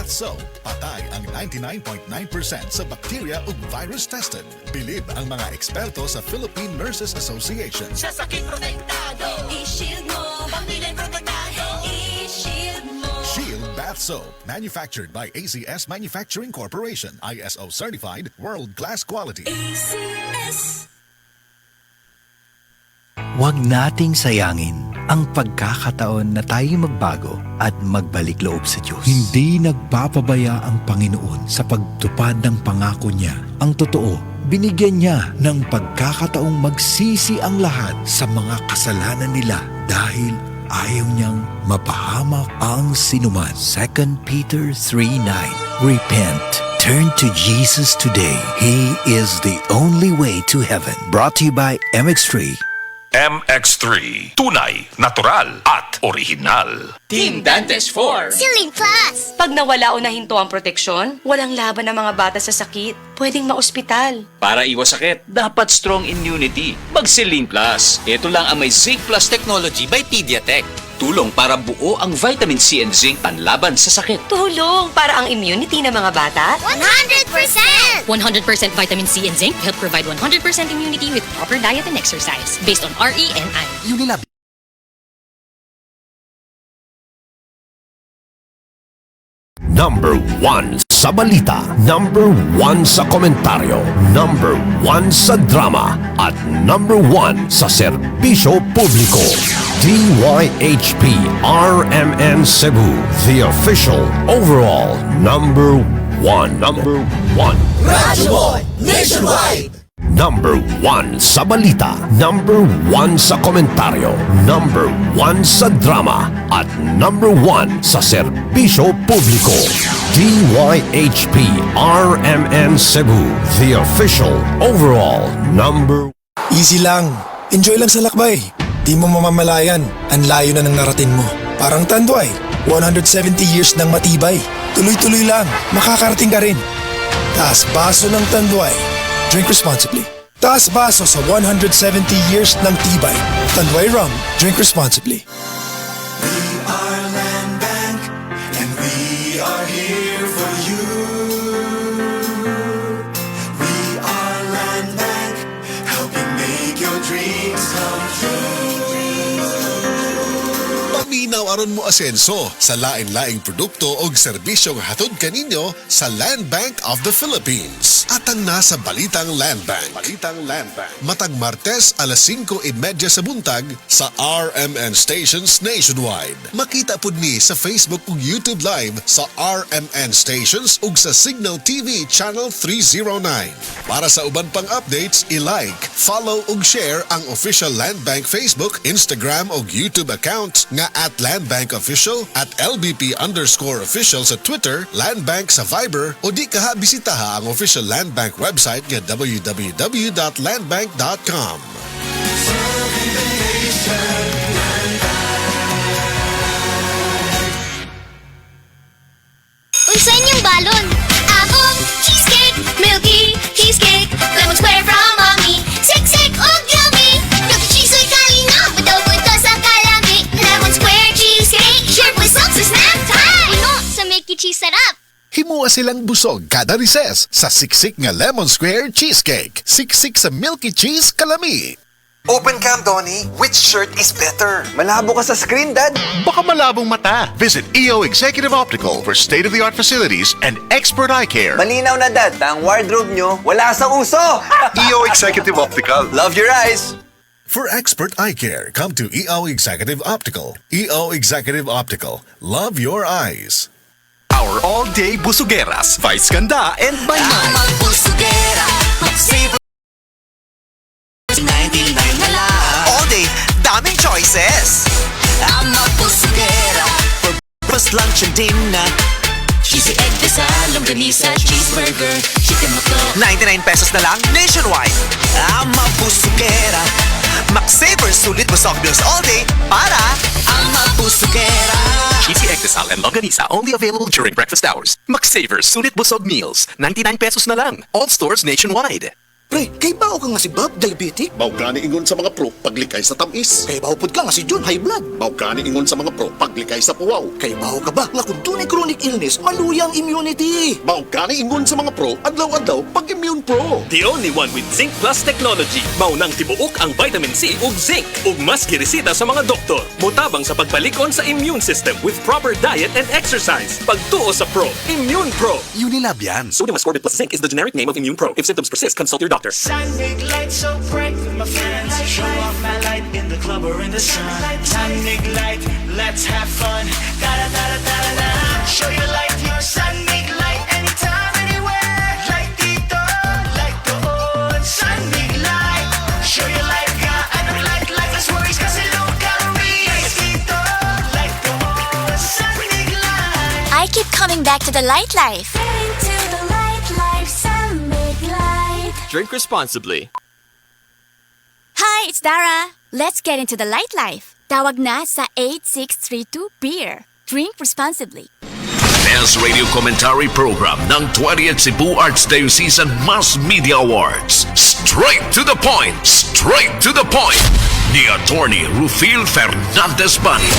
Bath Soap. Patay ang 99.9% sa bacteria ug virus tested. Bilib ang mga eksperto sa Philippine Nurses Association. Sa sakit protektado, i-shield mo. Pamilya protektado, i-shield mo. Shield Bath Soap. Manufactured by ACS Manufacturing Corporation. ISO certified, world-class quality. ACS. Huwag nating sayangin ang pagkakataon na tayo magbago at magbalik loob sa Diyos. Hindi nagpapabaya ang Panginoon sa pagtupad ng pangako niya. Ang totoo, binigyan niya ng pagkakataong magsisi ang lahat sa mga kasalanan nila dahil ayaw niyang mapahamak ang sinuman. 2 Peter 3:9. Repent. Turn to Jesus today. He is the only way to heaven. Brought to you by MX3. MX3. Tunay, natural, at original. Team Dantes 4. Silin Plus! Pag nawala o nahinto ang proteksyon, walang laban ng mga bata sa sakit. Pwedeng maospital. Para iwas sakit, dapat strong immunity. Magsilin Plus. Ito lang ang may Zinc Plus technology by Pediatek. Tulong para buo ang vitamin C and zinc panlaban sa sakit. Tulong para ang immunity ng mga bata. 100%! 100% vitamin C and zinc help provide 100% immunity with proper diet and exercise based on RENI. Unilab. Number 1 sa balita, number 1 sa komentaryo, number 1 sa drama, at number 1 sa serbisyo publiko. DYHP RMN Cebu, the official overall number 1. Number 1. Radyo Boy Nationwide. Number 1 sa balita, number 1 sa komentaryo, number 1 sa drama, at number 1 sa serbisyo publiko. DYHP RMN Cebu, the official overall number. Easy lang. Enjoy lang sa lakbay. Di mo mamamalayan, ang layo na ng narating mo. Parang Tanduay, 170 years ng matibay. Tuloy-tuloy lang, makakarating ka rin. Taas baso ng Tanduay. Drink responsibly. Taas baso sa 170 years ng tibay. Tanduay Rum. Drink responsibly. We are Land Bank, and we are here for you. We are Land Bank, helping make your dreams come true. Paminaw aron mo asenso sa lain-laing produkto o serbisyong hatod kaninyo sa Land Bank of the Philippines. Atang nasa Balitang Land Bank. Matag Martes alas 5:30 sa buntag sa RMN Stations Nationwide. Makita pud ni sa Facebook ug YouTube Live sa RMN Stations ug sa Signal TV Channel 309. Para sa uban pang updates, i-like, follow ug share ang official Land Bank Facebook, Instagram ug YouTube account nga @LandBankOfficial, @LBP_official sa Twitter, Land Bank sa Viber, o di kaha bisitaha ang official Land Bank website nga www.landbank.com. Uy, saan yung balon? Akong cheesecake, milky cheesecake, lemon square from mommy, siksik ug yummy. Milky cheese ay kalinaw, buto-buto sa kalami. Lemon square cheesecake, sure busog sa snack time. Puno sa milky cheese sarap. Himuwa silang busog kada recess sa siksik nga Lemon Square Cheesecake. Siksik sa Milky Cheese Kalami. Open cam, Donnie. Which shirt is better? Malabo ka sa screen, Dad. Baka malabong mata. Visit EO Executive Optical for state-of-the-art facilities and expert eye care. Malinaw na, Dad. Ang wardrobe nyo, wala sa uso. EO Executive Optical. Love your eyes. For expert eye care, come to EO Executive Optical. EO Executive Optical. Love your eyes. Our all-day busugeras, Vice Ganda, and Baymay. Magbusugera, mag-save 99 na lang. All day, daming choices. Ang magbusugera, For breakfast, lunch, and dinner. cheesy egg desal, longganisa, cheeseburger, chicken McDo. 99 pesos na lang nationwide. Ang mabusugera. Mac-Saver, sulit busog meals all day para Ang magbusugera. Cheesy egg desal and longganisa only available during breakfast hours. McSavers, sulit busog meals, 99 pesos na lang. All stores nationwide. Pre, kay bao ka nga si Bob, diabetic? Mao gani ingon sa mga pro paglikay sa tamis. Kay bao pud ka nga si John, high blood? Mao gani ingon sa mga pro paglikay sa puwaw. Kay bao ka ba nga kung tunay chronic illness, maluyang immunity? Mao gani ingon sa mga pro adlaw-adlaw pag Immune Pro. The only one with Zinc Plus technology. Maunang tibuok ang vitamin C ug zinc ug mas giresita sa mga doktor. Mutabang sa pagbalikon sa immune system with proper diet and exercise. Pagtuo sa Pro, Immune Pro. Unilab yan. Sodium ascorbate plus zinc is the generic name of Immune Pro. If symptoms persist, consult your doctor. Sun make light so bright with my friends. Show off my light in the club or in the sun. Sun make light, let's have fun. Da da da da da da. Show your light, your sun make light anytime, anywhere. Light dito, light doon. Sun make light, show your light ka. Anong light, lifeless worries kasi low calories. Light dito, light doon. Sun make light. I keep coming back to the light life. Into the light life, sun make light. Drink responsibly. Hi, it's Dara. Let's get into the light life. Tawag na sa 8632 Beer. Drink responsibly. Best Radio Commentary Program ng 20th Cebu Archdiocese Mass Media Awards. Straight to the point! Straight to the point! Ni Attorney Rufil Fernandez Bani.